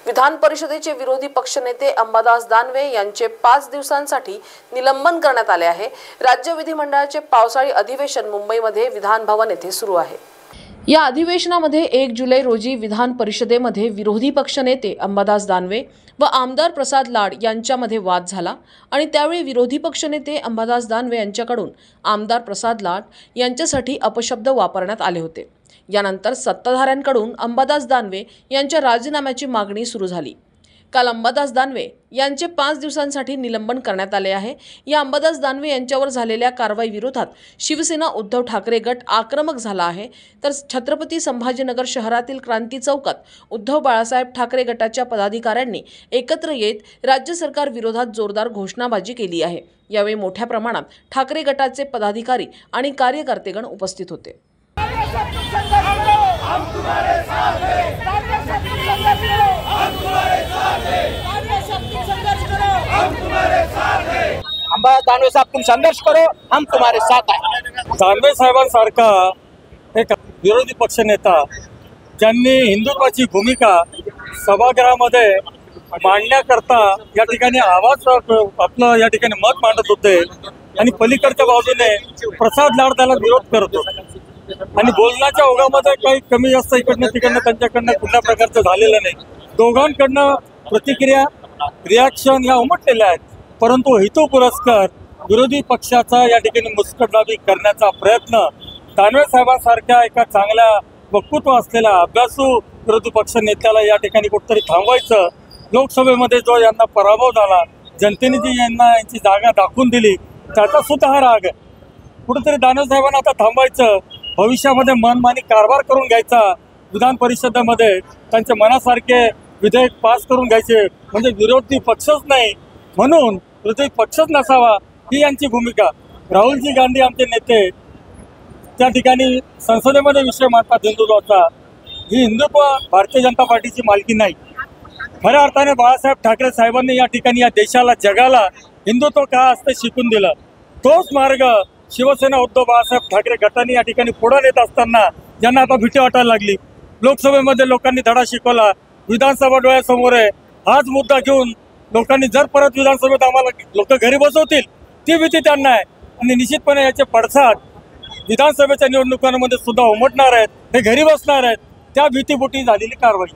विधान परिषदेचे विरोधी पक्षनेते अंबादास दानवे यांचे 5 दिवसांसाठी निलंबन करण्यात आले आहे। राज्य विधिमंडळाचे पावसाळी अधिवेशन मुंबईमध्ये विधान भवन येथे सुरू आहे। या अधिवेशनामध्ये 1 जुलै रोजी विधान परिषदेमध्ये विरोधी पक्षनेते अंबादास दानवे व आमदार प्रसाद लाड यांच्यामध्ये वाद झाला आणि त्यावेळी विरोधी पक्षनेते अंबादास दानवे यांच्याकडून आमदार प्रसाद लाड यांच्यासाठी अपशब्द वापरण्यात आले होते। यानंतर सत्ताधाऱ्यांकडून अंबादास दानवे यांच्या राजीनाम्याची मागणी सुरू झाली। काल अंबादास दानवे यांचे 5 दिवसांसाठी निलंबन करण्यात आले आहे। या अंबादास दानवे यांच्यावर झालेल्या कारवाई विरोधात शिवसेना उद्धव ठाकरे गट आक्रमक झाला आहे, तर छत्रपती संभाजीनगर शहरातील क्रांती चौकात उद्धव बाळासाहेब ठाकरे गटाच्या पदाधिकाऱ्यांनी एकत्र येत राज्य सरकार विरोधात जोरदार घोषणाबाजी केली आहे। यावेळी मोठ्या प्रमाणात ठाकरे गटाचे पदाधिकारी आणि कार्यकर्तेगण उपस्थित होते। अंबादास दानवे साहब, तुम संघर्ष करो, हम तुम्हारे साथ हैं। दानवे साहेबांसारखा एक विरोधी पक्षनेता ज्यांनी हिंदुत्वाची भूमिका सभागृहामध्ये मांडण्याकरता या ठिकाणी आवाज आपलं या ठिकाणी मत मांडत होते आणि पलीकडच्या बाजूने प्रसाद लाड त्याला विरोध करतो आणि बोलण्याच्या ओघामध्ये काही कमी जास्त इकडनं तिकडनं त्यांच्याकडनं कुठल्या प्रकारचं झालेलं नाही। दोघांकडनं प्रतिक्रिया रिॲक्शन या उमटलेल्या आहेत, परंतु हेतू पुरस्कार विरोधी पक्षाचा या ठिकाणी मुस्कटदाबी करण्याचा प्रयत्न दानवे साहेबांसारख्या एका चांगल्या वक्तृत्व असलेल्या अभ्यासू विरोधी पक्ष नेत्याला या ठिकाणी कुठेतरी थांबवायचं। लोकसभेमध्ये जो यांना पराभव झाला, जनतेने जी यांची जागा दाखवून दिली, त्याचा सुद्धा हा राग आहे। कुठेतरी दानवे साहेबांना आता थांबवायचं, भविष्यामध्ये मनमानी कारभार करून घ्यायचा, विधान परिषदेमध्ये त्यांच्या मनासारखे विधेयक पास करून घ्यायचे, म्हणजे विरोधी पक्षच नाही म्हणून विरोधी पक्षच नसावा ही यांची भूमिका। राहुलजी गांधी आमचे नेते त्या ठिकाणी संसदेमध्ये विषय मांडतात हिंदुत्वाचा। ही हिंदुत्व भारतीय जनता पार्टीची मालकी नाही। खऱ्या अर्थाने बाळासाहेब ठाकरे साहेबांनी या ठिकाणी या देशाला जगाला हिंदुत्व का असते शिकून दिलं। तोच मार्ग शिवसेना उद्धव बाळासाहेब ठाकरे गटाने या ठिकाणी पुढे नेत असताना ज्यांना आता भीती वाटायला लागली। लोकसभेमध्ये लोकांनी धडा शिकवला, विधानसभा डोळ्यासमोर आहे। हाच मुद्दा घेऊन लोकांनी जर परत विधानसभेत आम्हाला लोक घरी बसवतील ती भीती त्यांना आहे आणि निश्चितपणे याचे पडसाद विधानसभेच्या निवडणुकांमध्ये सुद्धा उमटणार आहेत। हे घरी बसणार आहेत, त्या भीतीपोटी झालेली कारवाई।